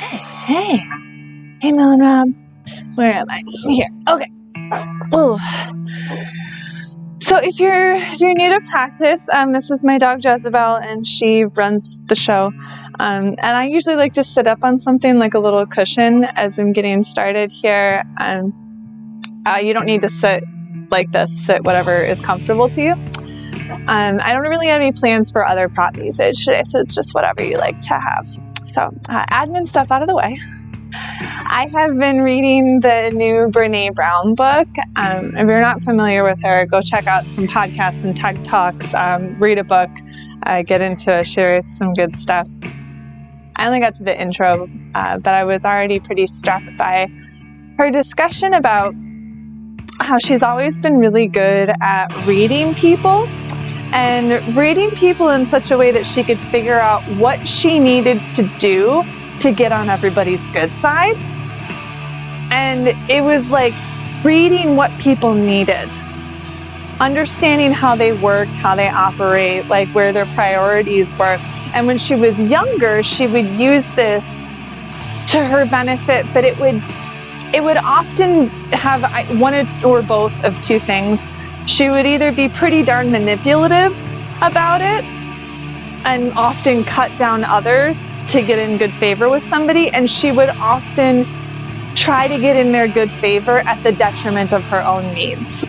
Hey, Melon Rob. Where am I? Here. Okay. Oh. So if you're new to practice, this is my dog Jezebel, and she runs the show. And I usually like to sit up on something like a little cushion as I'm getting started here. You don't need to sit like this. Sit whatever is comfortable to you. I don't really have any plans for other prop usage today, so it's just whatever you like to have. So admin stuff out of the way. I have been reading the new Brene Brown book. If you're not familiar with her, go check out some podcasts and TED Talks, read a book, get into it, share some good stuff. I only got to the intro, but I was already pretty struck by her discussion about how she's always been really good at reading people in such a way that she could figure out what she needed to do to get on everybody's good side. And it was like reading what people needed, understanding how they worked, how they operate, like where their priorities were. And when she was younger, she would use this to her benefit, but it would often have one or both of two things. She would either be pretty darn manipulative about it and often cut down others to get in good favor with somebody, and she would often try to get in their good favor at the detriment of her own needs.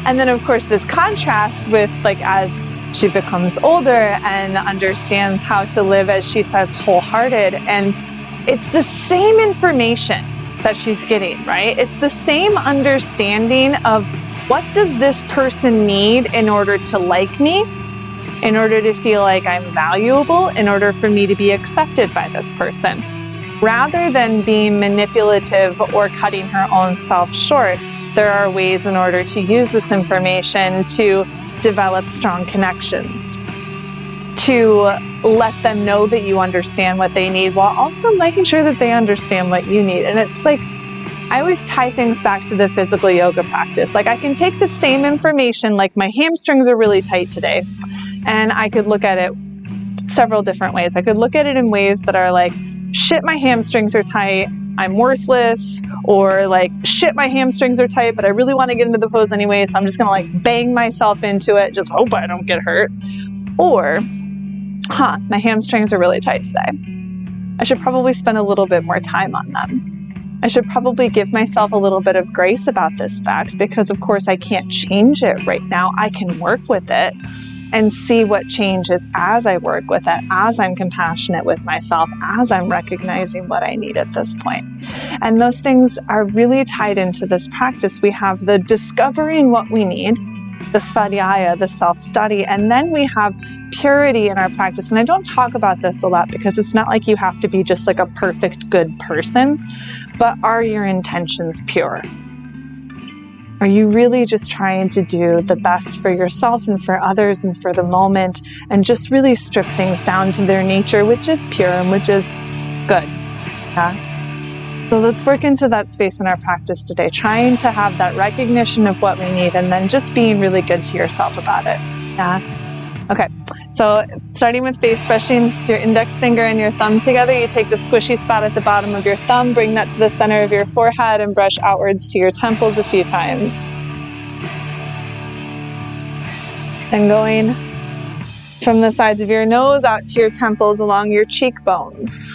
And then of course this contrast with like as she becomes older and understands how to live, as she says, wholehearted, and it's the same information that she's getting, right? It's the same understanding of what does this person need in order to like me, in order to feel like I'm valuable, in order for me to be accepted by this person. Rather than being manipulative or cutting her own self short, there are ways in order to use this information to develop strong connections, to let them know that you understand what they need while also making sure that they understand what you need. And it's like, I always tie things back to the physical yoga practice. Like I can take the same information, like my hamstrings are really tight today, and I could look at it several different ways. I could look at it in ways that are like, shit, my hamstrings are tight, I'm worthless, or like, shit, my hamstrings are tight, but I really want to get into the pose anyway, so I'm just gonna like bang myself into it, just hope I don't get hurt. Or, my hamstrings are really tight today. I should probably spend a little bit more time on them. I should probably give myself a little bit of grace about this fact, because of course I can't change it right now. I can work with it and see what changes as I work with it, as I'm compassionate with myself, as I'm recognizing what I need at this point. And those things are really tied into this practice. We have the discovering what we need, the Svadyaya, the self-study, and then we have purity in our practice. And I don't talk about this a lot because it's not like you have to be just like a perfect good person, but are your intentions pure? Are you really just trying to do the best for yourself and for others and for the moment, and just really strip things down to their nature, which is pure and which is good? Yeah? So let's work into that space in our practice today, trying to have that recognition of what we need and then just being really good to yourself about it. Yeah? Okay, so starting with face brushing, your index finger and your thumb together, you take the squishy spot at the bottom of your thumb, bring that to the center of your forehead and brush outwards to your temples a few times. Then going from the sides of your nose out to your temples along your cheekbones.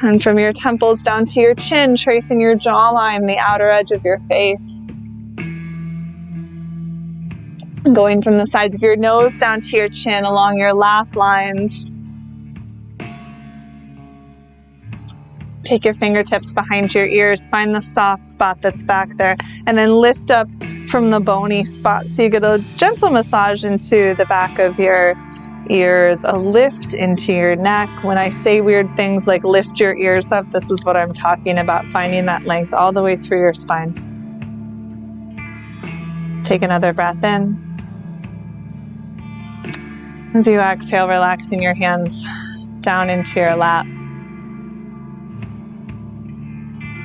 And from your temples down to your chin, tracing your jawline, the outer edge of your face. Going from the sides of your nose down to your chin along your laugh lines. Take your fingertips behind your ears, find the soft spot that's back there, and then lift up from the bony spot. So you get a gentle massage into the back of your ears, a lift into your neck. When I say weird things like lift your ears up, this is what I'm talking about, finding that length all the way through your spine. Take another breath in. As you exhale, relaxing your hands down into your lap.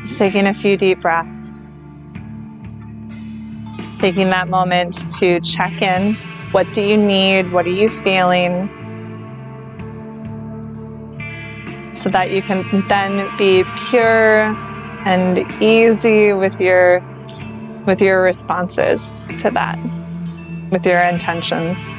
Just taking a few deep breaths. Taking that moment to check in. What do you need? What are you feeling? so that you can then be pure and easy with your responses to that, with your intentions.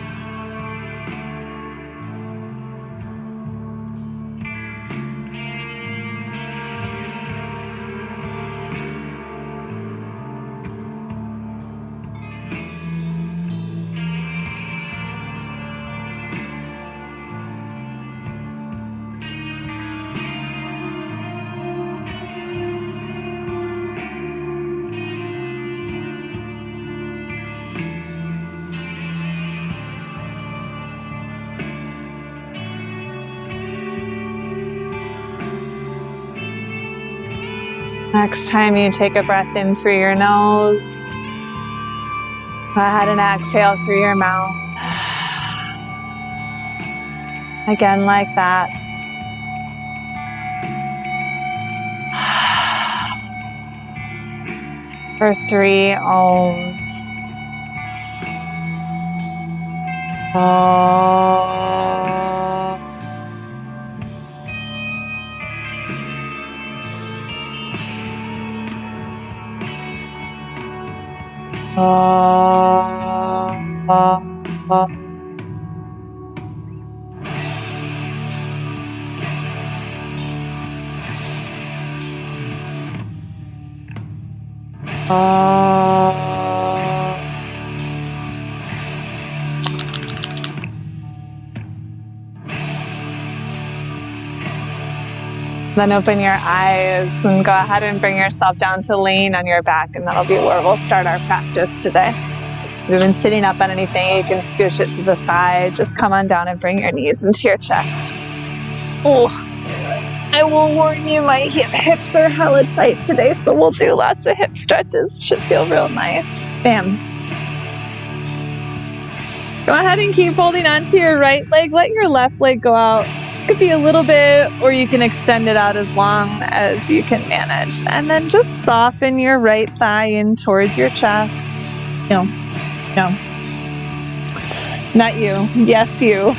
Next time you take a breath in through your nose, go ahead and exhale through your mouth. Again, like that. For 3 ohms. Then open your eyes and go ahead and bring yourself down to laying on your back, and that'll be where we'll start our practice today. If you've been sitting up on anything, you can scooch it to the side. Just come on down and bring your knees into your chest. Oh, I will warn you, my hips are hella tight today, so we'll do lots of hip stretches. Should feel real nice. Bam. Go ahead and keep holding on to your right leg. Let your left leg go out. It could be a little bit, or you can extend it out as long as you can manage. And then just soften your right thigh in towards your chest. No. Not you. Yes, you.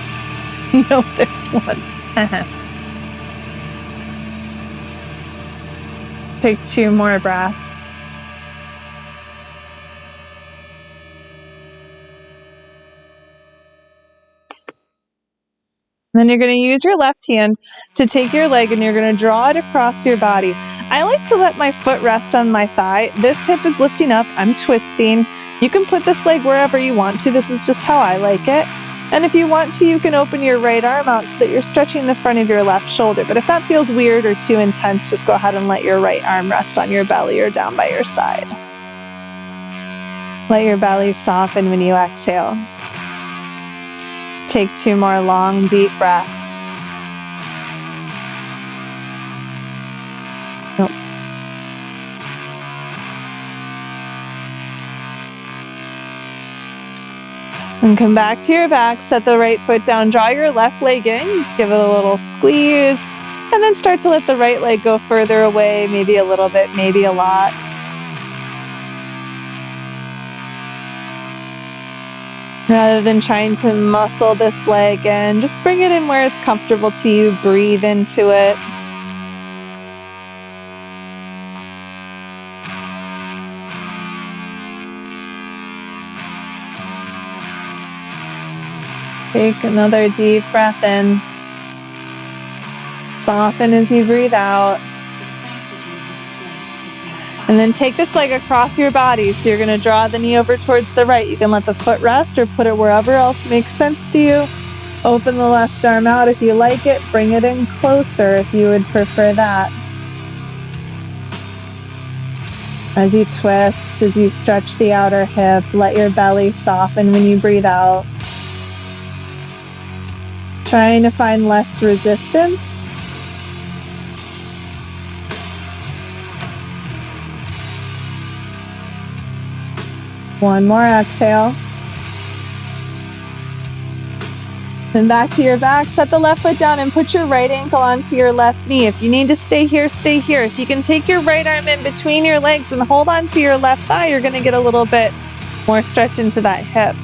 No, this one. Take 2 more breaths. Then you're going to use your left hand to take your leg and you're going to draw it across your body. I like to let my foot rest on my thigh. This hip is lifting up. I'm twisting. You can put this leg wherever you want to. This is just how I like it. And if you want to, you can open your right arm out so that you're stretching the front of your left shoulder. But if that feels weird or too intense, just go ahead and let your right arm rest on your belly or down by your side. Let your belly soften when you exhale. Take 2 more long, deep breaths. Nope. And come back to your back, set the right foot down, draw your left leg in, give it a little squeeze, and then start to let the right leg go further away, maybe a little bit, maybe a lot. Rather than trying to muscle this leg in, just bring it in where it's comfortable to you. Breathe into it. Take another deep breath in. Soften as you breathe out. And then take this leg across your body. So you're going to draw the knee over towards the right. You can let the foot rest or put it wherever else makes sense to you. Open the left arm out if you like it. Bring it in closer if you would prefer that. As you twist, as you stretch the outer hip, let your belly soften when you breathe out. Trying to find less resistance. One more exhale. Then back to your back. Set the left foot down and put your right ankle onto your left knee. If you need to stay here, stay here. If you can take your right arm in between your legs and hold onto your left thigh, you're going to get a little bit more stretch into that hip.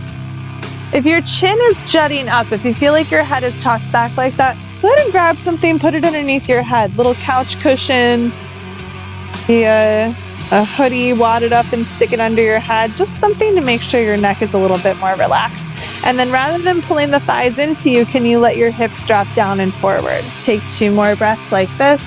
If your chin is jutting up, if you feel like your head is tossed back like that, go ahead and grab something, put it underneath your head. Little couch cushion, a hoodie, wad it up and stick it under your head. Just something to make sure your neck is a little bit more relaxed. And then rather than pulling the thighs into you, can you let your hips drop down and forward? Take 2 more breaths like this.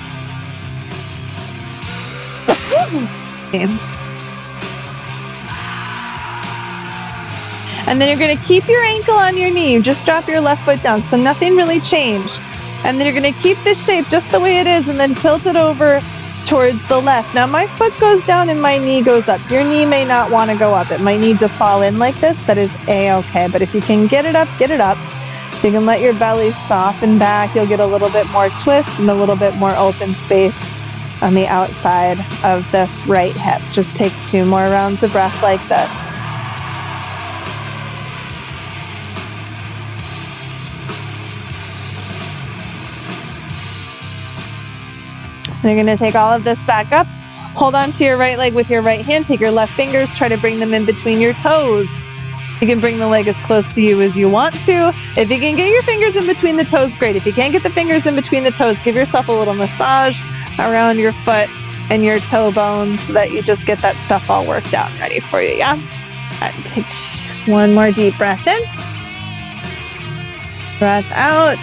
And then you're going to keep your ankle on your knee. You just drop your left foot down, so nothing really changed. And then you're going to keep this shape just the way it is and then tilt it over towards the left. Now my foot goes down and my knee goes up. Your knee may not want to go up. It might need to fall in like this. That is A-okay. But if you can get it up, get it up. So you can let your belly soften back. You'll get a little bit more twist and a little bit more open space on the outside of this right hip. Just take 2 more rounds of breath like this. So you're going to take all of this back up. Hold on to your right leg with your right hand. Take your left fingers. Try to bring them in between your toes. You can bring the leg as close to you as you want to. If you can get your fingers in between the toes, great. If you can't get the fingers in between the toes, give yourself a little massage around your foot and your toe bones so that you just get that stuff all worked out and ready for you, yeah? All right, take 1 more deep breath in. Breath out.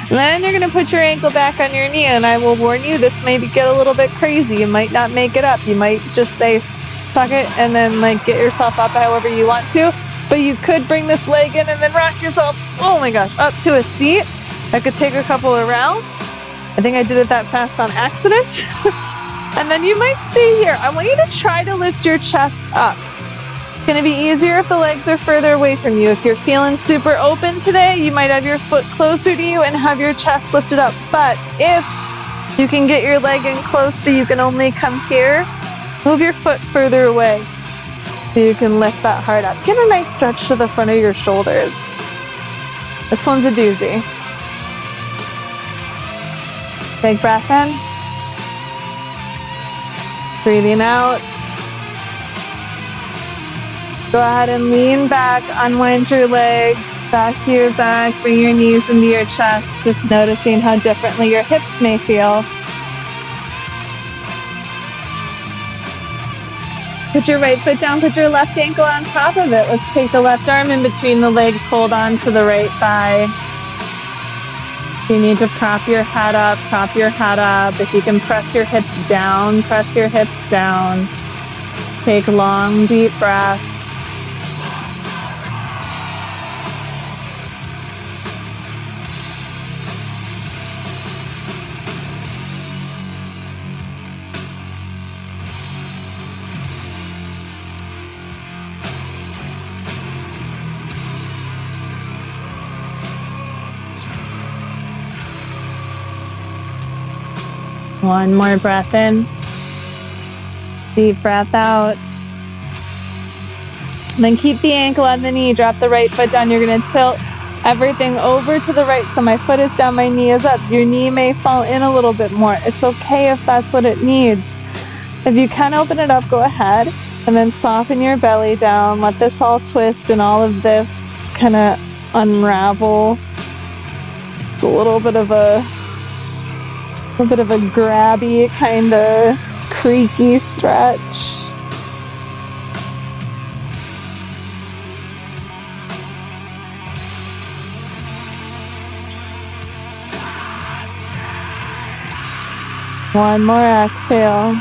Then you're going to put your ankle back on your knee, and I will warn you, this may get a little bit crazy. You might not make it up. You might just say, fuck it, and then get yourself up however you want to. But you could bring this leg in and then rock yourself, oh my gosh, up to a seat. That could take a couple of rounds. I think I did it that fast on accident. And then you might stay here. I want you to try to lift your chest up. It's going to be easier if the legs are further away from you. If you're feeling super open today, you might have your foot closer to you and have your chest lifted up. But if you can get your leg in close so you can only come here, move your foot further away so you can lift that heart up. Get a nice stretch to the front of your shoulders. This one's a doozy. Big breath in. Breathing out. Go ahead and lean back, unwind your legs, back to your back, bring your knees into your chest, just noticing how differently your hips may feel. Put your right foot down, put your left ankle on top of it. Let's take the left arm in between the legs, hold on to the right thigh. If you need to prop your head up, prop your head up. If you can press your hips down, press your hips down. Take long, deep breaths. One more breath in. Deep breath out. Then keep the ankle on the knee. Drop the right foot down. You're going to tilt everything over to the right. So my foot is down, my knee is up. Your knee may fall in a little bit more. It's okay if that's what it needs. If you can open it up, go ahead. And then soften your belly down. Let this all twist and all of this kind of unravel. It's a little bit of a grabby, kind of creaky stretch. One more exhale.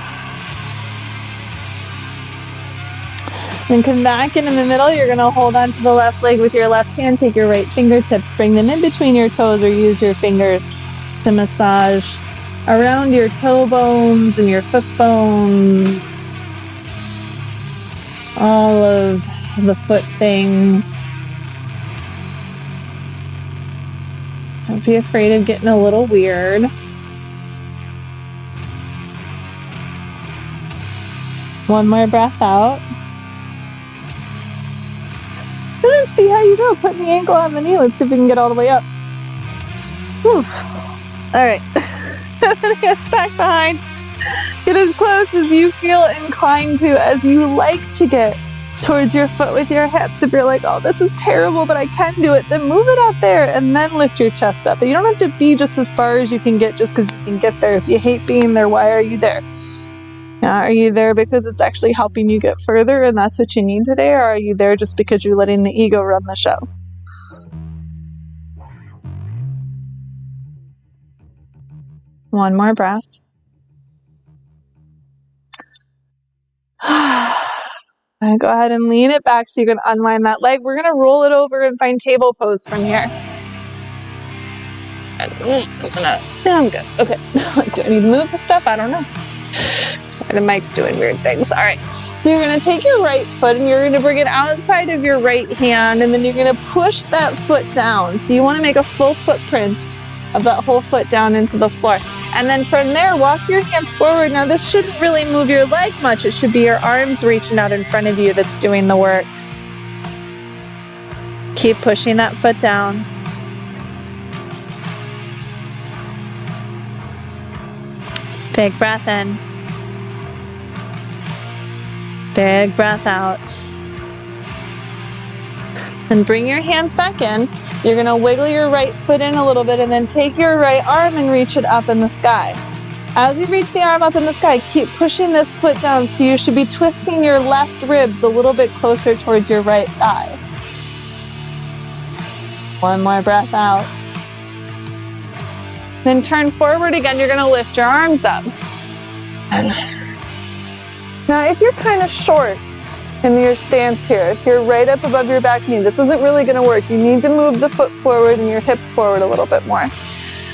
Then come back in the middle. You're going to hold on to the left leg with your left hand. Take your right fingertips, bring them in between your toes, or use your fingers to massage around your toe bones and your foot bones, all of the foot things. Don't be afraid of getting a little weird. One more breath out. And then see how you go. Putting the ankle on the knee. Let's see if we can get all the way up. Whew. All right. Hands back behind. Get as close as you feel inclined to, as you like to get towards your foot with your hips. If you're like, oh, this is terrible, but I can do it, then move it out there and then lift your chest up. But you don't have to be just as far as you can get just because you can get there. If you hate being there, why are you there? Are you there because it's actually helping you get further and that's what you need today? Or are you there just because you're letting the ego run the show? One more breath. And go ahead and lean it back so you can unwind that leg. We're going to roll it over and find table pose from here. I'm good. Okay. Do I need to move the stuff? I don't know. Sorry, the mic's doing weird things. All right. So you're going to take your right foot and you're going to bring it outside of your right hand, and then you're going to push that foot down. So you want to make a full footprint of that whole foot down into the floor. And then from there, walk your hands forward. Now this shouldn't really move your leg much. It should be your arms reaching out in front of you that's doing the work. Keep pushing that foot down. Big breath in. Big breath out. And bring your hands back in. You're going to wiggle your right foot in a little bit and then take your right arm and reach it up in the sky. As you reach the arm up in the sky, keep pushing this foot down, so you should be twisting your left ribs a little bit closer towards your right thigh. One more breath out. Then turn forward again. You're going to lift your arms up. Now, if you're kind of short in your stance here, if you're right up above your back knee, this isn't really going to work. You need to move the foot forward and your hips forward a little bit more.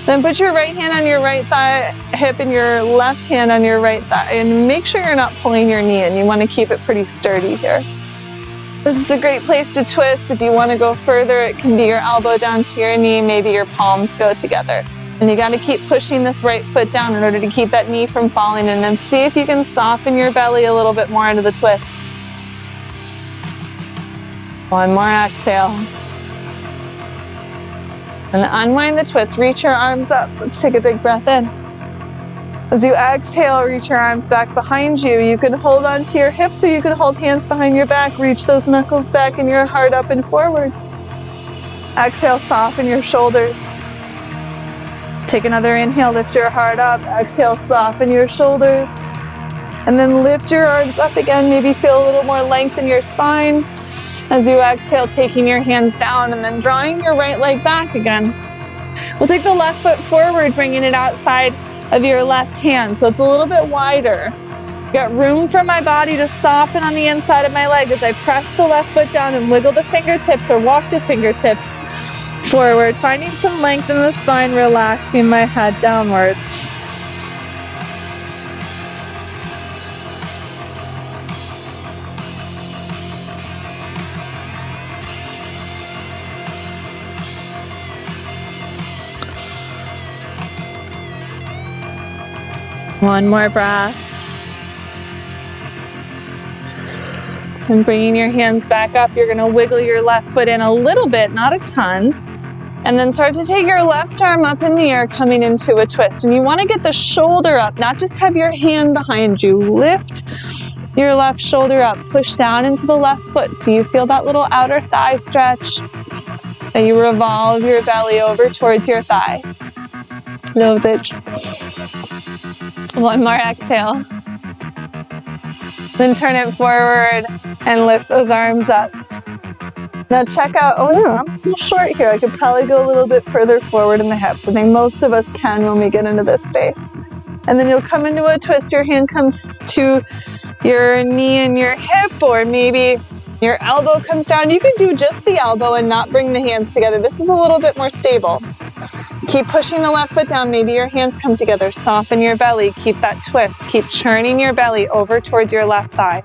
Then put your right hand on your right thigh hip and your left hand on your right thigh, and make sure you're not pulling your knee in. You want to keep it pretty sturdy here. This is a great place to twist. If you want to go further, it can be your elbow down to your knee, maybe your palms go together. And you got to keep pushing this right foot down in order to keep that knee from falling, and then see if you can soften your belly a little bit more into the twist. One more exhale. And unwind the twist. Reach your arms up. Let's take a big breath in. As you exhale, reach your arms back behind you. You can hold onto your hips or you can hold hands behind your back. Reach those knuckles back and your heart up and forward. Exhale, soften your shoulders. Take another inhale, lift your heart up. Exhale, soften your shoulders. And then lift your arms up again. Maybe feel a little more length in your spine. As you exhale, taking your hands down and then drawing your right leg back again. We'll take the left foot forward, bringing it outside of your left hand, so it's a little bit wider. Got room for my body to soften on the inside of my leg as I press the left foot down and wiggle the fingertips or walk the fingertips forward, finding some length in the spine, relaxing my head downwards. One more breath. And bringing your hands back up, you're going to wiggle your left foot in a little bit, not a ton. And then start to take your left arm up in the air, coming into a twist. And you want to get the shoulder up, not just have your hand behind you. Lift your left shoulder up, push down into the left foot so you feel that little outer thigh stretch. And you revolve your belly over towards your thigh. Nose edge. One more exhale. Then turn it forward and lift those arms up. Now check out, oh no, I'm a little short here. I could probably go a little bit further forward in the hips. I think most of us can when we get into this space. And then you'll come into a twist. Your hand comes to your knee and your hip, or maybe your elbow comes down. You can do just the elbow and not bring the hands together. This is a little bit more stable. Keep pushing the left foot down. Maybe your hands come together. Soften your belly. Keep that twist. Keep churning your belly over towards your left thigh.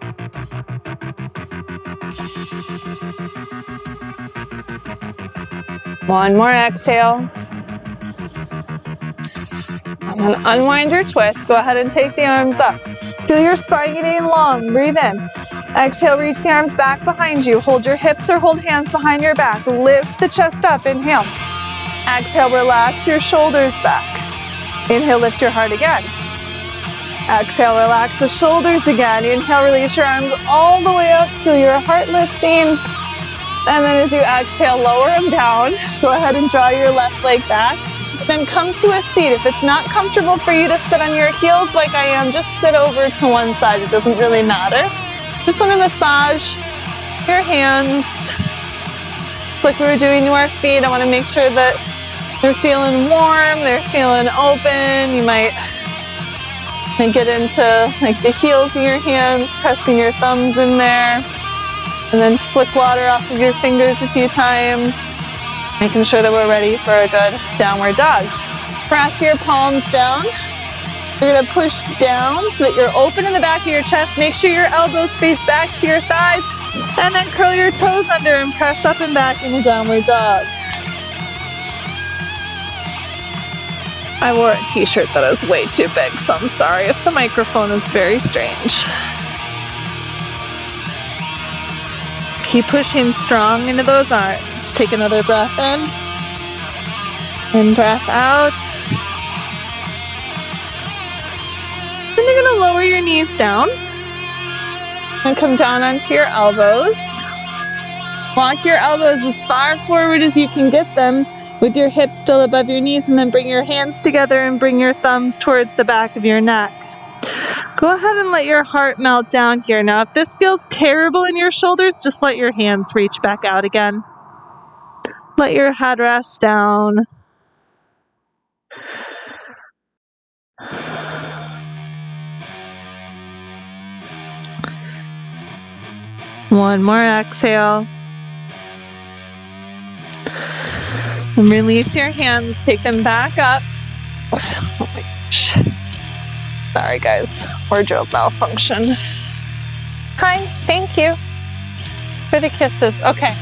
One more exhale. And then unwind your twist. Go ahead and take the arms up. Feel your spine getting long. Breathe in. Exhale, reach the arms back behind you. Hold your hips or hold hands behind your back. Lift the chest up. Inhale. Exhale, relax your shoulders back. Inhale, lift your heart again. Exhale, relax the shoulders again. Inhale, release your arms all the way up, feel your heart lifting. And then as you exhale, lower them down. Go ahead and draw your left leg back. Then come to a seat. If it's not comfortable for you to sit on your heels like I am, just sit over to one side. It doesn't really matter. Just want to massage your hands like we were doing to our feet. I want to make sure that they're feeling warm, they're feeling open. You might get into like the heels of your hands, pressing your thumbs in there. And then flick water off of your fingers a few times, making sure that we're ready for a good downward dog. Press your palms down. You're gonna push down so that you're open in the back of your chest. Make sure your elbows face back to your thighs, and then curl your toes under and press up and back in a downward dog. I wore a t-shirt that is way too big, so I'm sorry if the microphone is very strange. Keep pushing strong into those arms. Take another breath in breath out. Then you're going to lower your knees down and come down onto your elbows. Walk your elbows as far forward as you can get them with your hips still above your knees, and then bring your hands together and bring your thumbs towards the back of your neck. Go ahead and let your heart melt down here. Now, if this feels terrible in your shoulders, just let your hands reach back out again. Let your head rest down. One more exhale. And release your hands, take them back up. Oh my gosh. Sorry guys, wardrobe malfunction. Hi, thank you for the kisses. Okay,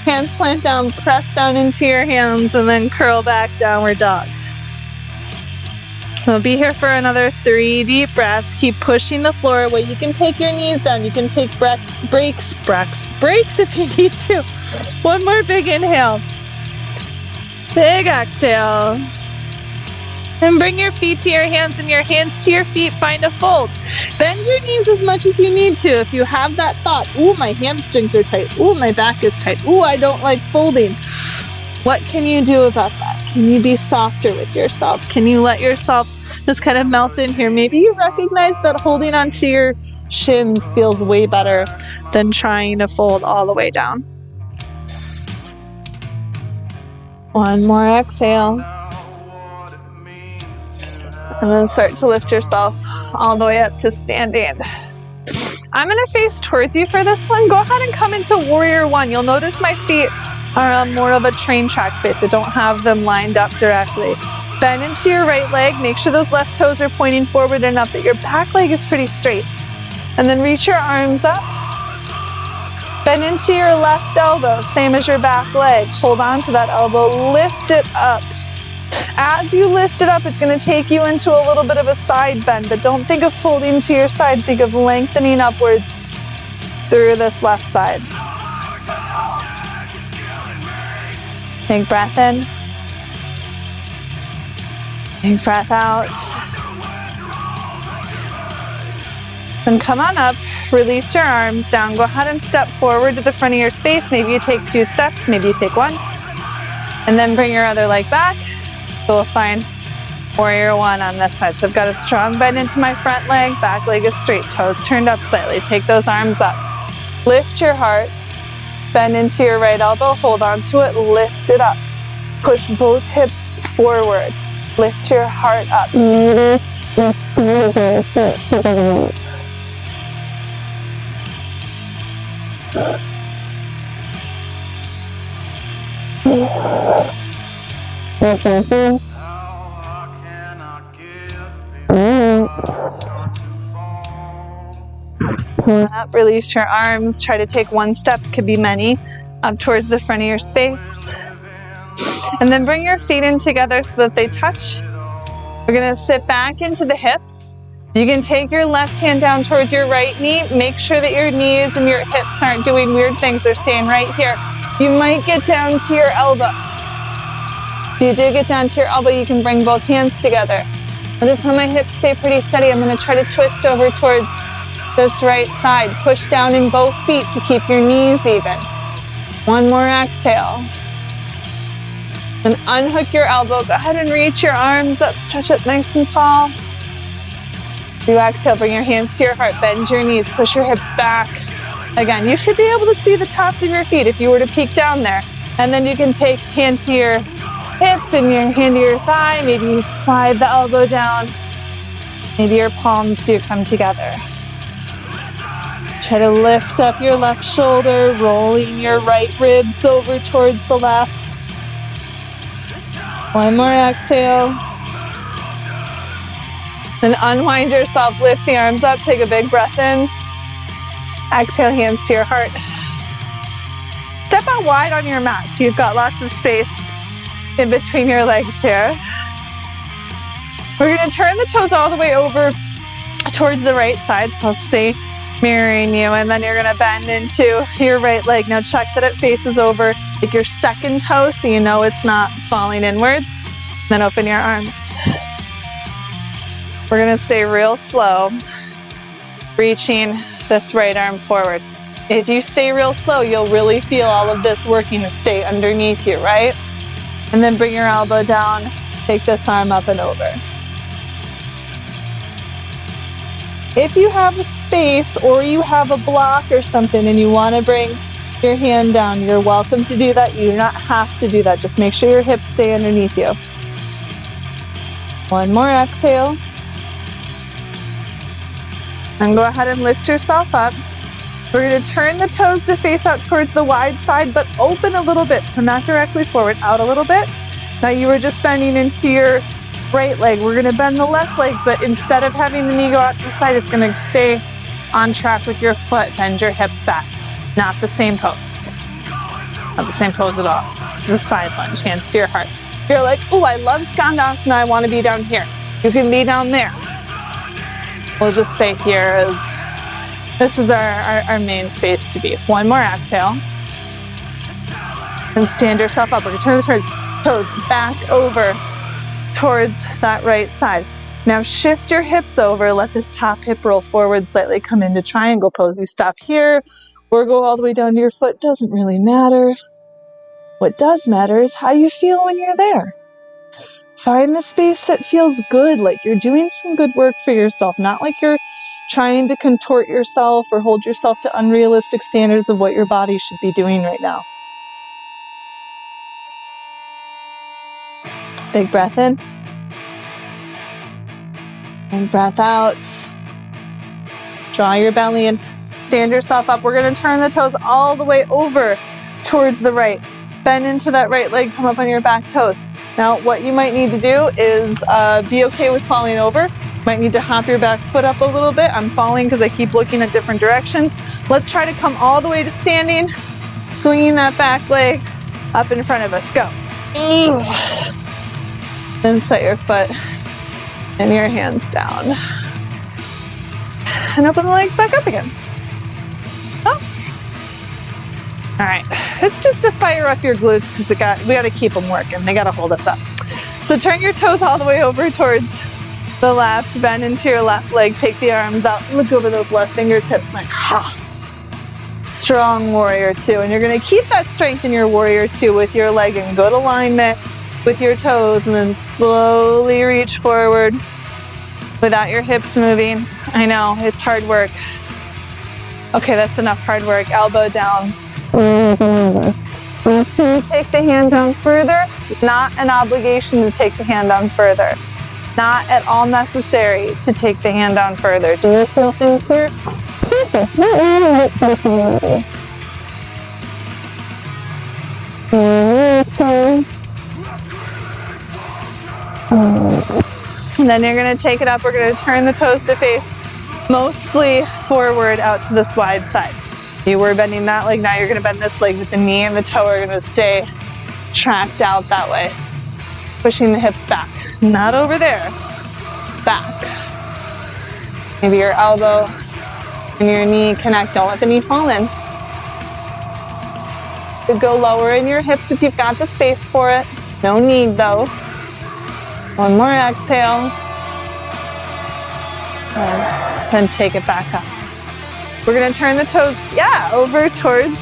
hands plant down, press down into your hands, and then curl back, downward dog. We'll be here for another 3 deep breaths. Keep pushing the floor away. You can take your knees down. You can take breaks if you need to. One more big inhale. Big exhale. And bring your feet to your hands and your hands to your feet. Find a fold. Bend your knees as much as you need to. If you have that thought, ooh, my hamstrings are tight. Ooh, my back is tight. Ooh, I don't like folding. What can you do about that? Can you be softer with yourself? Can you let yourself just kind of melt in here? Maybe you recognize that holding onto your shins feels way better than trying to fold all the way down. One more exhale. And then start to lift yourself all the way up to standing. I'm going to face towards you for this one. Go ahead and come into warrior one. You'll notice my feet are on more of a train track space. I don't have them lined up directly. Bend into your right leg. Make sure those left toes are pointing forward enough that your back leg is pretty straight. And then reach your arms up. Bend into your left elbow, same as your back leg. Hold on to that elbow. Lift it up. As you lift it up, it's going to take you into a little bit of a side bend, but don't think of folding to your side. Think of lengthening upwards through this left side. Big breath in. Big breath out. Then come on up, release your arms down. Go ahead and step forward to the front of your space. Maybe you take 2 steps, maybe you take 1. And then bring your other leg back. So we'll find warrior one on this side. So I've got a strong bend into my front leg, back leg is straight, toes turned up slightly. Take those arms up. Lift your heart, bend into your right elbow, hold on to it, lift it up. Push both hips forward. Lift your heart up. Pull up, release your arms. Try to take 1 step, could be many, up towards the front of your space. And then bring your feet in together so that they touch. We're going to sit back into the hips. You can take your left hand down towards your right knee. Make sure that your knees and your hips aren't doing weird things. They're staying right here. You might get down to your elbow. If you do get down to your elbow, you can bring both hands together. This time my hips stay pretty steady. I'm going to try to twist over towards this right side. Push down in both feet to keep your knees even. One more exhale. Then unhook your elbow. Go ahead and reach your arms up. Stretch it nice and tall. You exhale, bring your hands to your heart. Bend your knees. Push your hips back. Again, you should be able to see the tops of your feet if you were to peek down there. And then you can take hand to your hip and your hand to your thigh. Maybe you slide the elbow down. Maybe your palms do come together. Try to lift up your left shoulder, rolling your right ribs over towards the left. One more exhale. Then unwind yourself, lift the arms up, take a big breath in. Exhale, hands to your heart. Step out wide on your mat so you've got lots of space in between your legs here. We're going to turn the toes all the way over towards the right side, so I'll stay mirroring you, and then you're going to bend into your right leg. Now check that it faces over like your second toe so you know it's not falling inwards. Then open your arms. We're going to stay real slow, reaching this right arm forward. If you stay real slow, you'll really feel all of this working to stay underneath you, right? And then bring your elbow down, take this arm up and over. If you have a space or you have a block or something and you want to bring your hand down, you're welcome to do that. You do not have to do that. Just make sure your hips stay underneath you. One more exhale. And go ahead and lift yourself up. We're going to turn the toes to face out towards the wide side, but open a little bit. So not directly forward, out a little bit. Now you were just bending into your right leg. We're going to bend the left leg, but instead of having the knee go out to the side, it's going to stay on track with your foot. Bend your hips back. Not the same pose. Not the same pose at all. This is a side lunge, hands to your heart. You're like, oh, I love Skandasana, I want to be down here. You can be down there. We'll just stay here as this is our main space to be. One more exhale. And stand yourself up. We're going to turn the toes back over towards that right side. Now shift your hips over. Let this top hip roll forward slightly. Come into triangle pose. You stop here or go all the way down to your foot. Doesn't really matter. What does matter is how you feel when you're there. Find the space that feels good, like you're doing some good work for yourself, not like you're trying to contort yourself or hold yourself to unrealistic standards of what your body should be doing right now. Big breath in. And breath out. Draw your belly in. Stand yourself up. We're going to turn the toes all the way over towards the right. Bend into that right leg, come up on your back toes. Now, what you might need to do is be okay with falling over. You might need to hop your back foot up a little bit. I'm falling because I keep looking at different directions. Let's try to come all the way to standing, swinging that back leg up in front of us. Go. Then set your foot and your hands down. And open the legs back up again. Oh. All right, it's just to fire up your glutes because we got to keep them working. They got to hold us up. So turn your toes all the way over towards the left. Bend into your left leg. Take the arms out. Look over those left fingertips. Like, ha. Strong warrior two. And you're going to keep that strength in your warrior two with your leg in good alignment with your toes. And then slowly reach forward without your hips moving. I know, it's hard work. Okay, that's enough hard work. Elbow down. Take the hand down further. Not an obligation to take the hand down further. Not at all necessary to take the hand down further. Do you feel things here? And then you're going to take it up. We're going to turn the toes to face mostly forward out to this wide side. You were bending that leg, now you're going to bend this leg with the knee and the toe are going to stay tracked out that way. Pushing the hips back, not over there, back. Maybe your elbow and your knee connect, don't let the knee fall in. You could go lower in your hips if you've got the space for it. No need though. One more exhale. And then take it back up. We're gonna turn the toes, over towards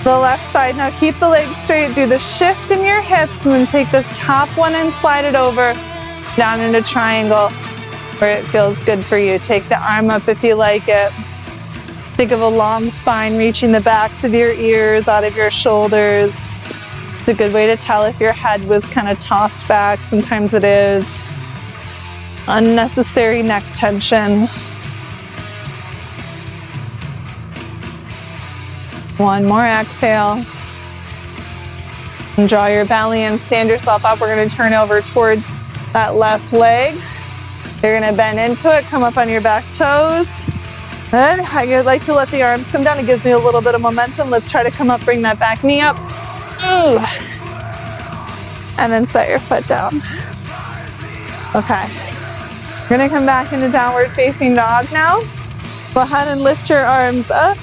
the left side. Now keep the legs straight, do the shift in your hips, and then take this top one and slide it over down into triangle where it feels good for you. Take the arm up if you like it. Think of a long spine reaching the backs of your ears, out of your shoulders. It's a good way to tell if your head was kind of tossed back. Sometimes it is. Unnecessary neck tension. One more exhale. And draw your belly and stand yourself up. We're going to turn over towards that left leg. You're going to bend into it, come up on your back toes. Good. I like to let the arms come down. It gives me a little bit of momentum. Let's try to come up, bring that back knee up. And then set your foot down. Okay. We're going to come back into downward facing dog now. Go ahead and lift your arms up.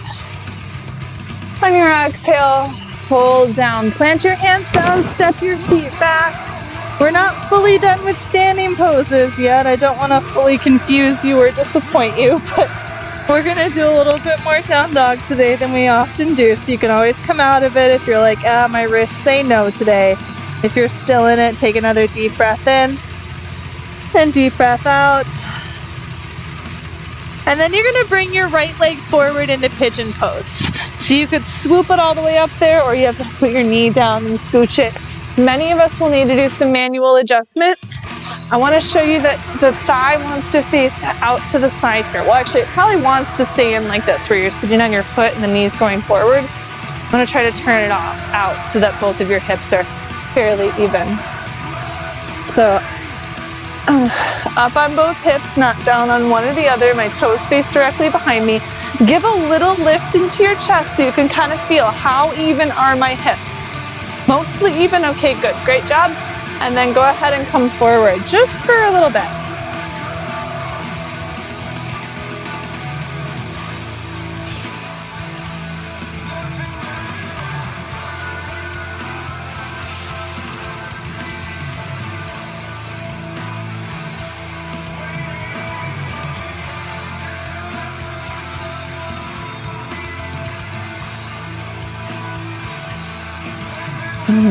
On your exhale, fold down. Plant your hands down, step your feet back. We're not fully done with standing poses yet. I don't want to fully confuse you or disappoint you, but we're going to do a little bit more down dog today than we often do. So you can always come out of it if you're like, my wrists say no today. If you're still in it, take another deep breath in and deep breath out. And then you're going to bring your right leg forward into pigeon pose. So you could swoop it all the way up there, or you have to put your knee down and scooch it. Many of us will need to do some manual adjustment. I want to show you that the thigh wants to face out to the side here. Well, actually, it probably wants to stay in like this, where you're sitting on your foot and the knee's going forward. I'm going to try to turn it out so that both of your hips are fairly even. So up on both hips, not down on one or the other. My toes face directly behind me. Give a little lift into your chest so you can kind of feel how even are my hips. Mostly even? Okay, good. Great job. And then go ahead and come forward just for a little bit.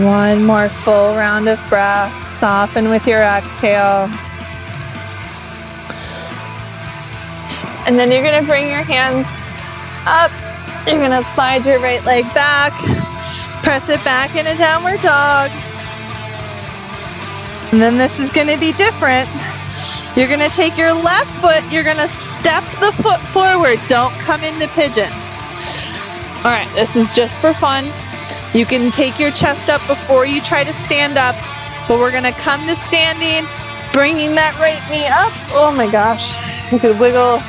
One more full round of breath. Soften with your exhale. And then you're going to bring your hands up. You're going to slide your right leg back. Press it back in a downward dog. And then this is going to be different. You're going to take your left foot. You're going to step the foot forward. Don't come into pigeon. All right, this is just for fun. You can take your chest up before you try to stand up, but we're gonna come to standing, bringing that right knee up. Oh my gosh, you could wiggle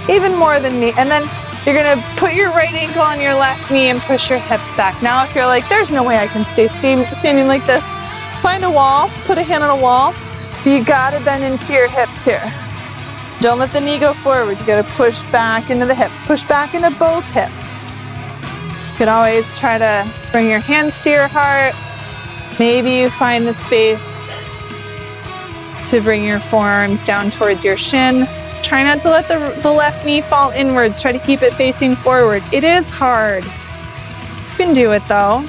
even more than me. And then you're gonna put your right ankle on your left knee and push your hips back. Now if you're like, there's no way I can stay standing like this, find a wall, put a hand on a wall. You gotta bend into your hips here. Don't let the knee go forward. You gotta push back into the hips. Push back into both hips. You can always try to bring your hands to your heart. Maybe you find the space to bring your forearms down towards your shin. Try not to let the left knee fall inwards. Try to keep it facing forward. It is hard. You can do it though.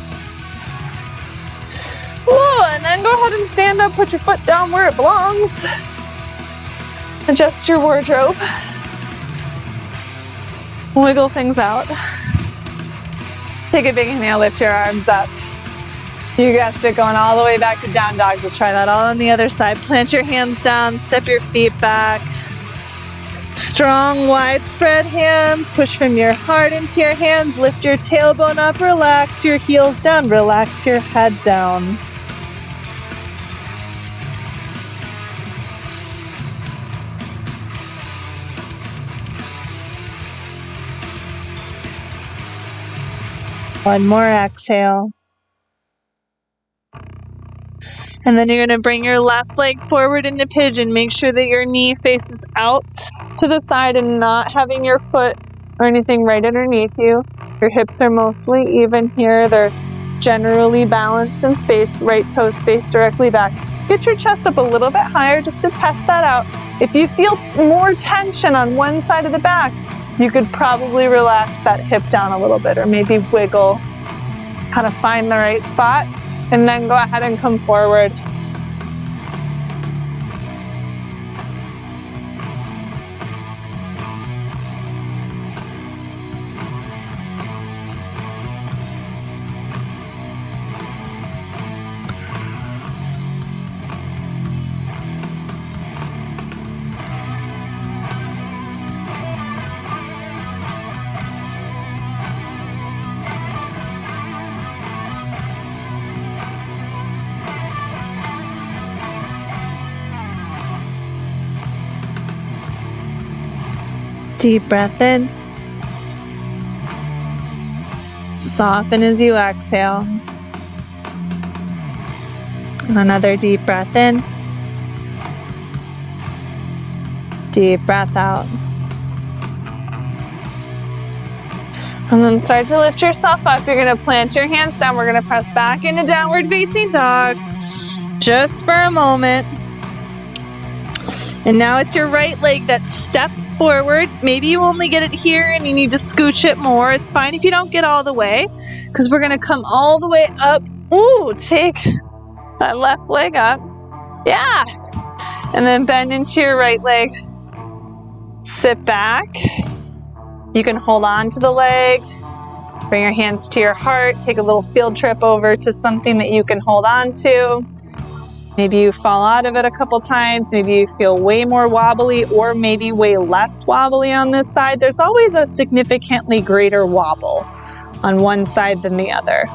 Whoa, and then go ahead and stand up. Put your foot down where it belongs. Adjust your wardrobe. Wiggle things out. Take a big inhale, lift your arms up. You guessed it, going all the way back to down dog. We'll try that all on the other side. Plant your hands down, step your feet back. Strong, widespread hands. Push from your heart into your hands. Lift your tailbone up, relax your heels down, relax your head down. One more exhale. And then you're going to bring your left leg forward into pigeon. Make sure that your knee faces out to the side and not having your foot or anything right underneath you. Your hips are mostly even here. They're generally balanced in space. Right toe space directly back. Get your chest up a little bit higher just to test that out. If you feel more tension on one side of the back, you could probably relax that hip down a little bit, or maybe wiggle, kind of find the right spot, and then go ahead and come forward. Deep breath in. Soften as you exhale. Another deep breath in. Deep breath out. And then start to lift yourself up. You're going to plant your hands down. We're going to press back into downward facing dog. Just for a moment. And now it's your right leg that steps forward. Maybe you only get it here and you need to scooch it more. It's fine if you don't get all the way, because we're gonna come all the way up. Ooh, take that left leg up. Yeah. And then bend into your right leg. Sit back. You can hold on to the leg. Bring your hands to your heart. Take a little field trip over to something that you can hold on to. Maybe you fall out of it a couple times, maybe you feel way more wobbly or maybe way less wobbly on this side. There's always a significantly greater wobble on one side than the other.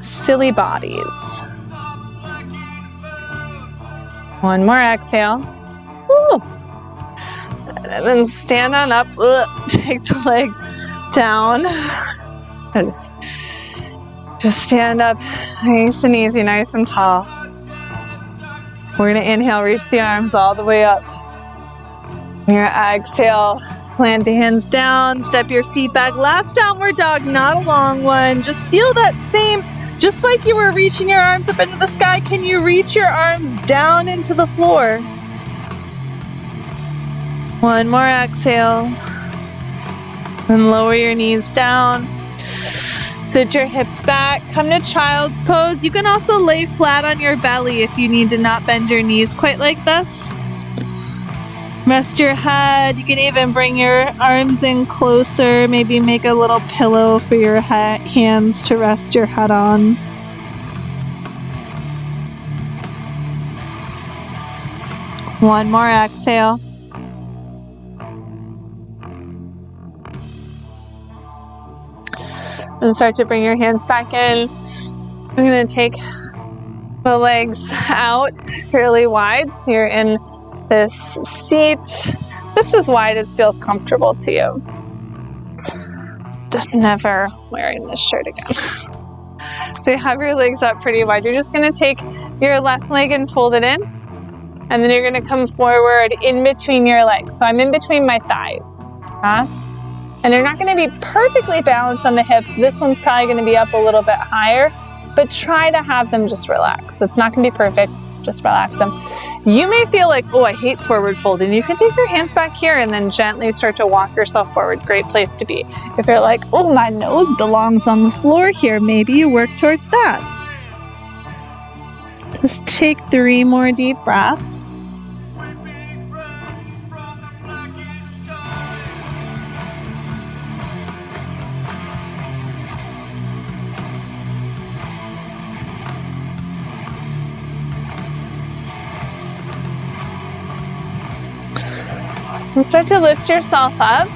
Silly bodies. One more exhale. Woo. And then stand on up. Take the leg down. Just stand up nice and easy, nice and tall. We're going to inhale, reach the arms all the way up. Your exhale, plant the hands down, step your feet back. Last downward dog, not a long one. Just feel that same, just like you were reaching your arms up into the sky, can you reach your arms down into the floor? One more exhale. And lower your knees down. Sit your hips back, come to child's pose. You can also lay flat on your belly if you need to not bend your knees quite like this. Rest your head. You can even bring your arms in closer, maybe make a little pillow for your hands to rest your head on. One more exhale. And start to bring your hands back in. I'm going to take the legs out fairly wide. So you're in this seat just as wide as feels comfortable to you. Just never wearing this shirt again. So you have your legs up pretty wide. You're just going to take your left leg and fold it in. And then you're going to come forward in between your legs. So I'm in between my thighs. And they're not going to be perfectly balanced on the hips. This one's probably going to be up a little bit higher, but try to have them just relax. It's not going to be perfect. Just relax them. You may feel like, oh, I hate forward folding. You can take your hands back here and then gently start to walk yourself forward. Great place to be. If you're like, oh, my nose belongs on the floor here, maybe you work towards that. Just take 3 more deep breaths. And start to lift yourself up.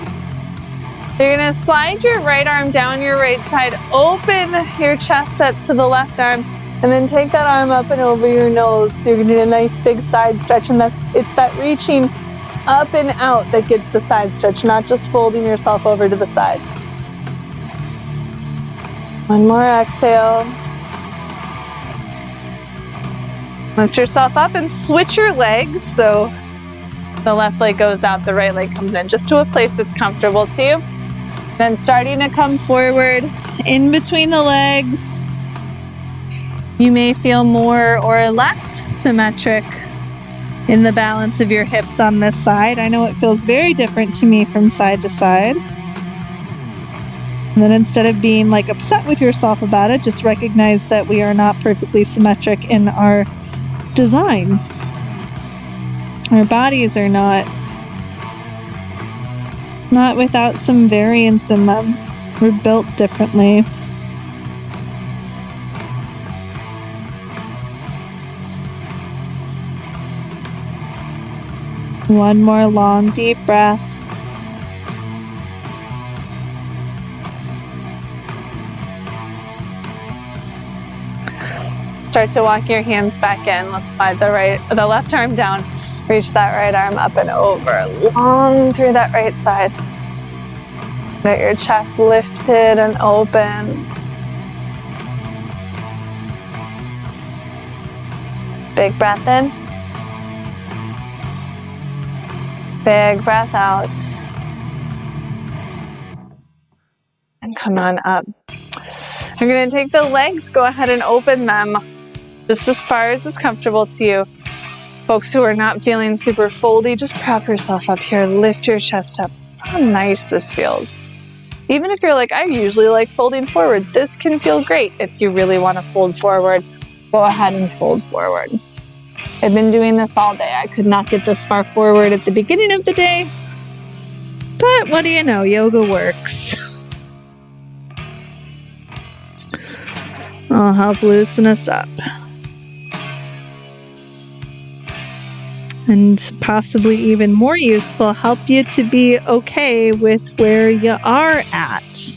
You're going to slide your right arm down your right side, open your chest up to the left arm, and then take that arm up and over your nose. So you're going to do a nice big side stretch, and it's that reaching up and out that gets the side stretch, not just folding yourself over to the side. One more exhale. Lift yourself up and switch your legs. So the left leg goes out, the right leg comes in, just to a place that's comfortable to you. Then starting to come forward in between the legs. You may feel more or less symmetric in the balance of your hips on this side. I know it feels very different to me from side to side. And then instead of being like upset with yourself about it, just recognize that we are not perfectly symmetric in our design. Our bodies are not without some variance in them. We're built differently. One more long, deep breath. Start to walk your hands back in. Let's slide the left arm down. Reach that right arm up and over, long through that right side. Get your chest lifted and open. Big breath in. Big breath out. And come on up. You're going to take the legs, go ahead and open them just as far as it's comfortable to you. Folks who are not feeling super foldy, just prop yourself up here, lift your chest up. That's how nice this feels. Even if you're like, I usually like folding forward, this can feel great. If you really want to fold forward, go ahead and fold forward. I've been doing this all day. I could not get this far forward at the beginning of the day, but what do you know, yoga works. I'll help loosen us up. And possibly even more useful, help you to be okay with where you are at.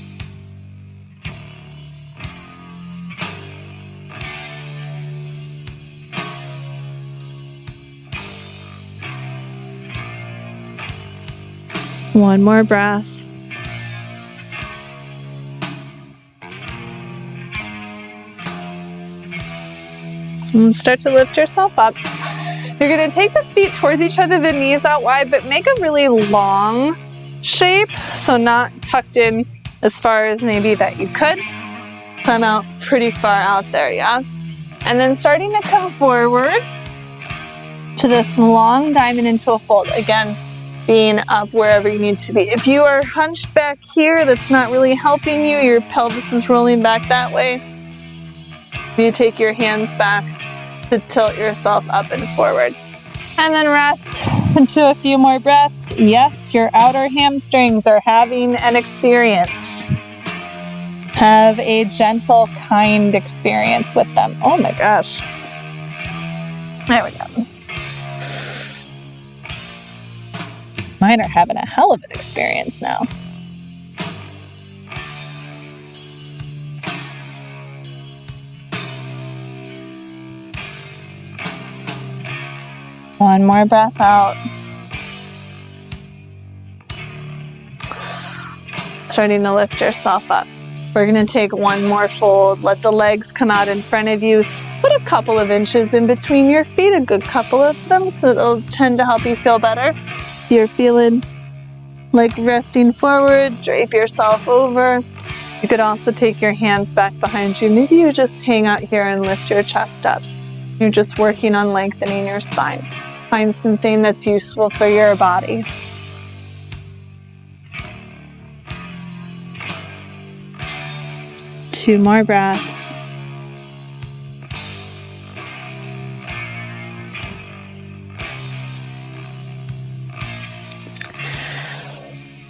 One more breath. And start to lift yourself up. You're going to take the feet towards each other, the knees out wide, but make a really long shape. So not tucked in as far as maybe that you could. Come out pretty far out there, yeah? And then starting to come forward to this long diamond into a fold. Again, being up wherever you need to be. If you are hunched back here, that's not really helping you. Your pelvis is rolling back that way. You take your hands back to tilt yourself up and forward. And then rest into a few more breaths. Yes, your outer hamstrings are having an experience. Have a gentle, kind experience with them. Oh my gosh. There we go. Mine are having a hell of an experience now. One more breath out. Starting to lift yourself up. We're going to take one more fold. Let the legs come out in front of you. Put a couple of inches in between your feet, a good couple of them, so it'll tend to help you feel better. If you're feeling like resting forward, drape yourself over. You could also take your hands back behind you. Maybe you just hang out here and lift your chest up. You're just working on lengthening your spine. Find something that's useful for your body. Two more breaths.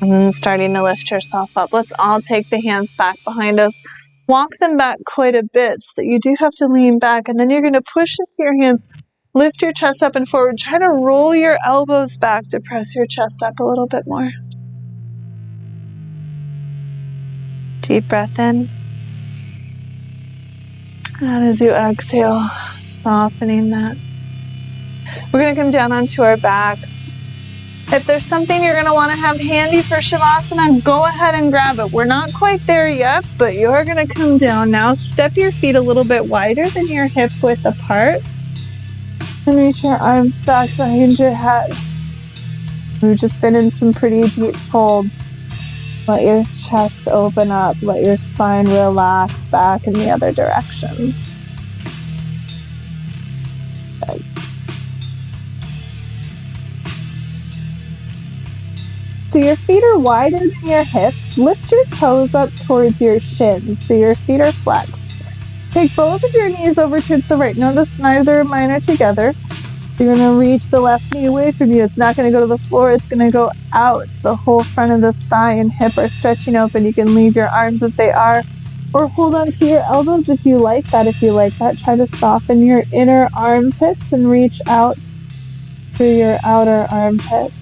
And then starting to lift yourself up. Let's all take the hands back behind us. Walk them back quite a bit so that you do have to lean back. And then you're going to push into your hands. Lift your chest up and forward. Try to roll your elbows back to press your chest up a little bit more. Deep breath in. And as you exhale, softening that. We're going to come down onto our backs. If there's something you're going to want to have handy for Shavasana, go ahead and grab it. We're not quite there yet, but you're going to come down now. Step your feet a little bit wider than your hip width apart. And reach your arms back behind your head. We've just been in some pretty deep folds. Let your chest open up. Let your spine relax back in the other direction. Good. So your feet are wider than your hips. Lift your toes up towards your shins so your feet are flexed. Take both of your knees over towards the right. Notice neither of mine are together. You're going to reach the left knee away from you. It's not going to go to the floor. It's going to go out. The whole front of the thigh and hip are stretching open. You can leave your arms as they are or hold on to your elbows if you like that. If you like that, try to soften your inner armpits and reach out through your outer armpits.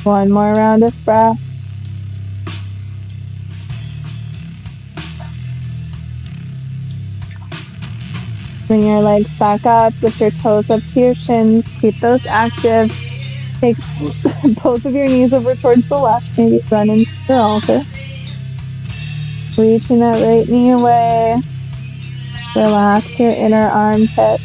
One more round of breath. Bring your legs back up, lift your toes up to your shins, keep those active. Take both of your knees over towards the left, maybe run into your altar. Reaching that right knee away. Relax your inner armpit.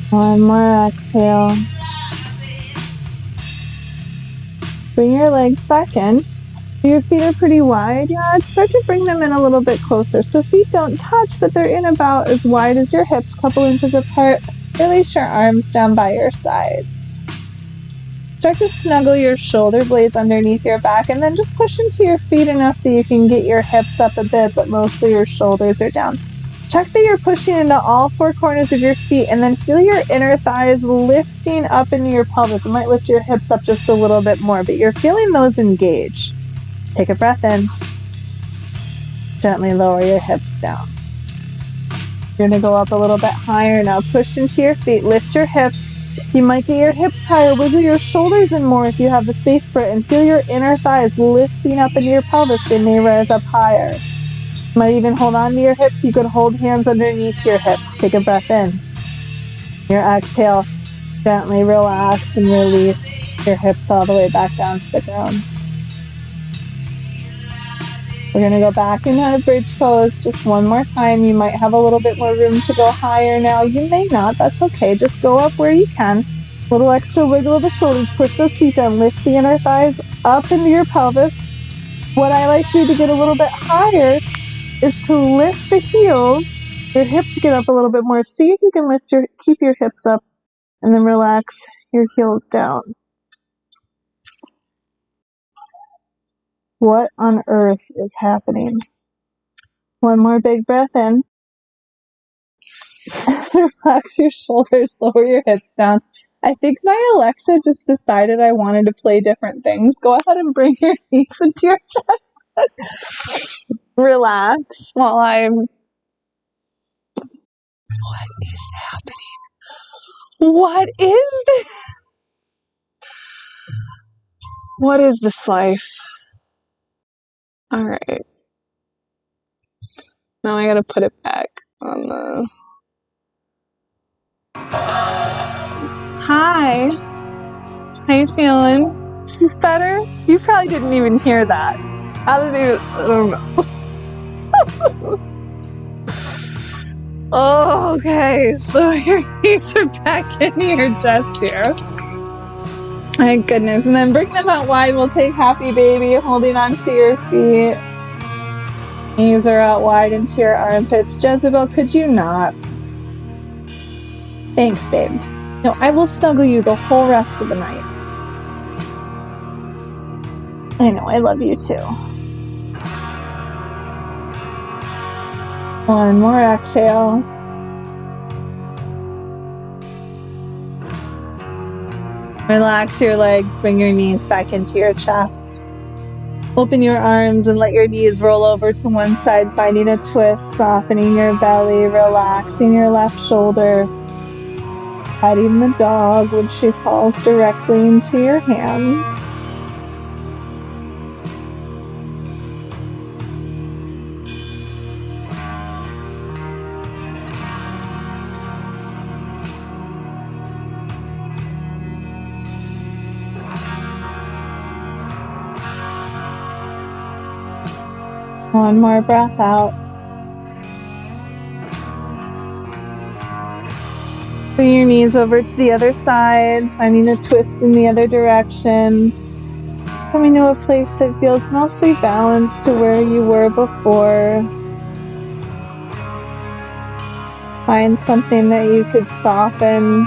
One more exhale. Bring your legs back in. Your feet are pretty wide. Yeah, start to bring them in a little bit closer. So feet don't touch, but they're in about as wide as your hips, couple inches apart. Release your arms down by your sides. Start to snuggle your shoulder blades underneath your back and then just push into your feet enough that you can get your hips up a bit, but mostly your shoulders are down. Check that you're pushing into all four corners of your feet and then feel your inner thighs lifting up into your pelvis. It might lift your hips up just a little bit more, but you're feeling those engage. Take a breath in. Gently lower your hips down. You're going to go up a little bit higher now. Push into your feet. Lift your hips. You might get your hips higher. Wiggle your shoulders in more if you have the space for it. And feel your inner thighs lifting up into your pelvis. They may rise up higher. You might even hold on to your hips. You could hold hands underneath your hips. Take a breath in. Your exhale. Gently relax and release your hips all the way back down to the ground. We're going to go back into a bridge pose just one more time. You might have a little bit more room to go higher now. You may not. That's okay. Just go up where you can. A little extra wiggle of the shoulders. Push those feet down. Lift the inner thighs up into your pelvis. What I like to do to get a little bit higher is to lift the heels. Your hips get up a little bit more. See if you can keep your hips up and then relax your heels down. What on earth is happening? One more big breath in. Relax your shoulders, lower your hips down. I think my Alexa just decided I wanted to play different things. Go ahead and bring your knees into your chest. Relax while I'm... What is happening? What is this? What is this life? Alright. Now I gotta put it back on the... Hi. How you feeling? Is this better? You probably didn't even hear that. I don't know. Oh, okay. So your knees are back into your chest here. My goodness. And then bring them out wide. We'll take happy baby, holding onto your feet. Knees are out wide into your armpits. Jezebel, could you not? Thanks, babe. No, I will snuggle you the whole rest of the night. I know, I love you too. One more exhale. Relax your legs, bring your knees back into your chest. Open your arms and let your knees roll over to one side, finding a twist, softening your belly, relaxing your left shoulder. Petting the dog when she falls directly into your hand. One more breath out. Bring your knees over to the other side, finding a twist in the other direction. Coming to a place that feels mostly balanced to where you were before. Find something that you could soften.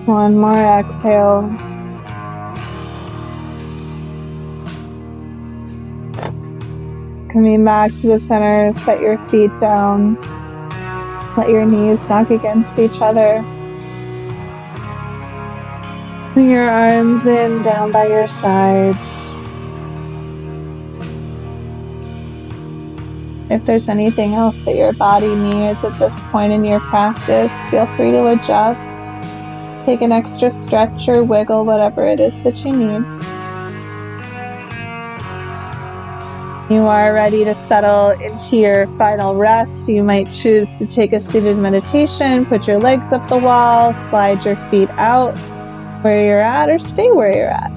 One more exhale. Coming back to the center, set your feet down. Let your knees knock against each other. Bring your arms in, down by your sides. If there's anything else that your body needs at this point in your practice, feel free to adjust. Take an extra stretch or wiggle, whatever it is that you need. You are ready to settle into your final rest. You might choose to take a seated meditation, put your legs up the wall, slide your feet out where you're at, or stay where you're at.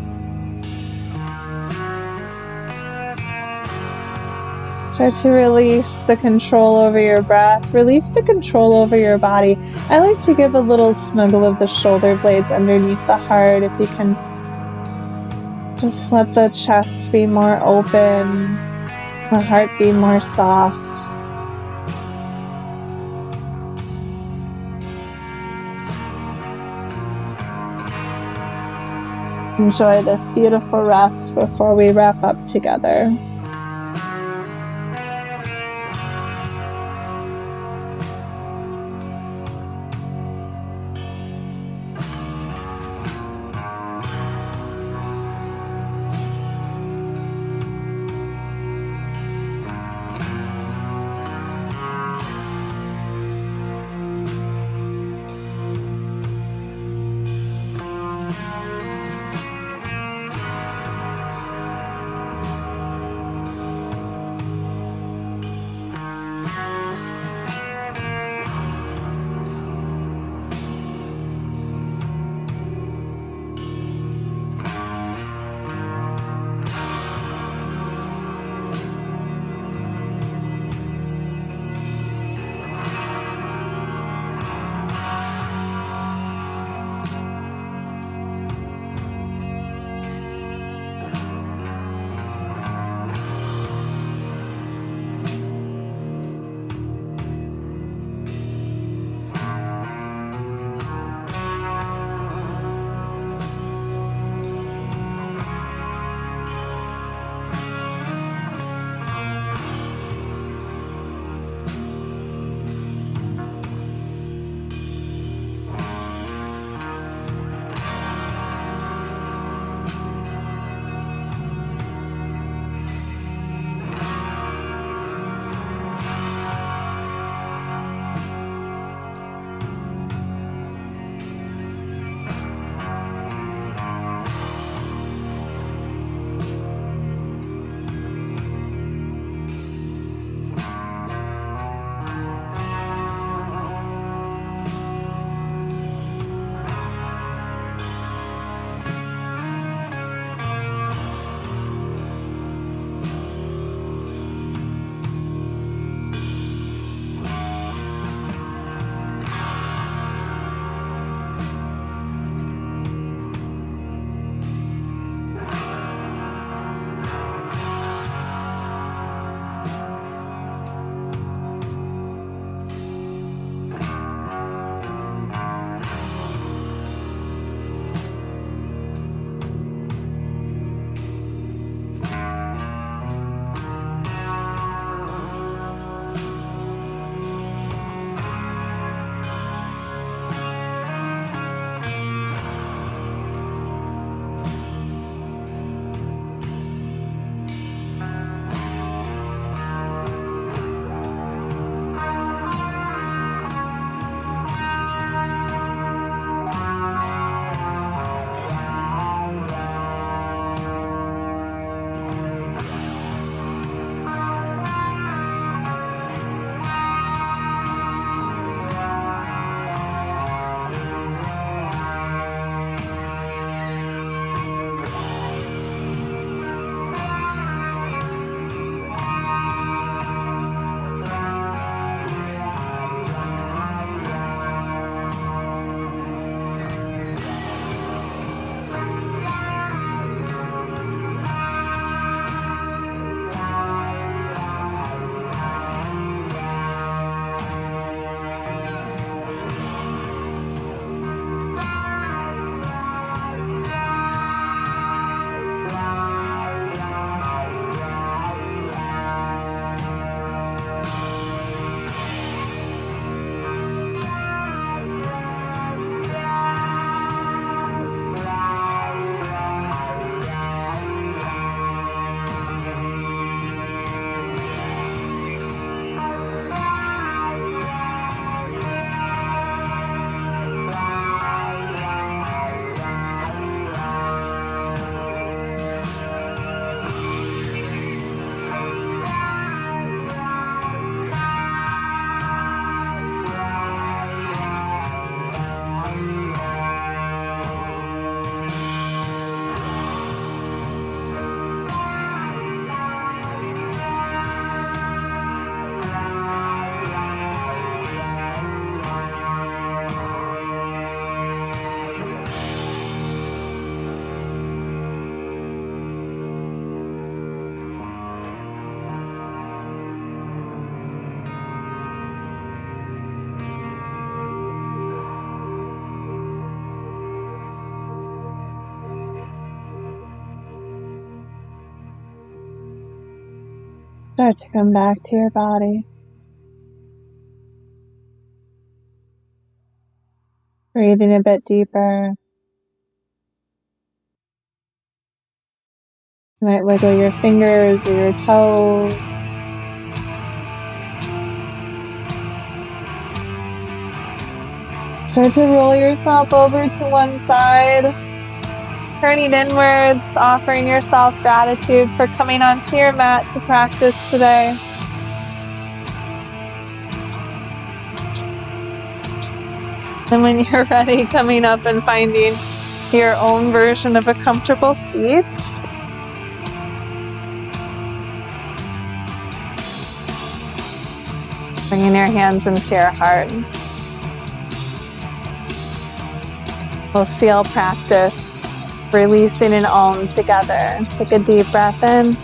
Start to release the control over your breath. Release the control over your body. I like to give a little snuggle of the shoulder blades underneath the heart. If you can just let the chest be more open, the heart be more soft. Enjoy this beautiful rest before we wrap up together. Start to come back to your body. Breathing a bit deeper. You might wiggle your fingers or your toes. Start to roll yourself over to one side. Turning inwards, offering yourself gratitude for coming onto your mat to practice today. And when you're ready, coming up and finding your own version of a comfortable seat. Bringing your hands into your heart. We'll seal practice, releasing an Om together. Take a deep breath in.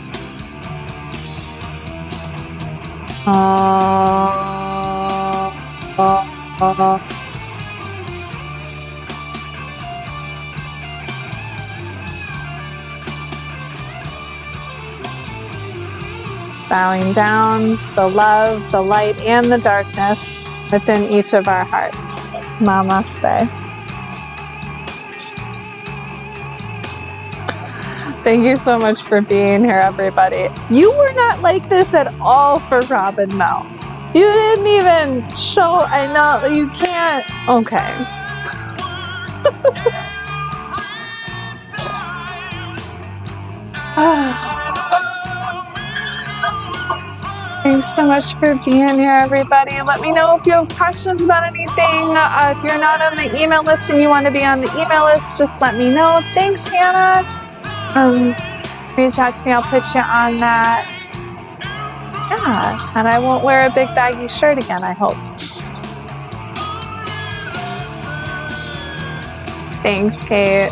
Bowing down to the love, the light, and the darkness within each of our hearts. Namaste. Thank you so much for being here, everybody. You were not like this at all for Robin Mel. You didn't even show, I know, you can't, okay. Thanks so much for being here, everybody. Let me know if you have questions about anything. If you're not on the email list and you want to be on the email list, just let me know. Thanks, Hannah. Reach out to me. I'll put you on that. Yeah, and I won't wear a big baggy shirt again, I hope. Thanks, Kate.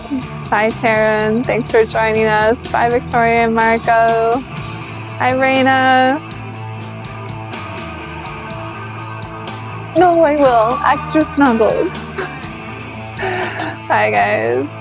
Bye, Taryn. Thanks for joining us. Bye, Victoria and Marco. Hi, Raina. No, I will. Extra snuggles. Bye, guys.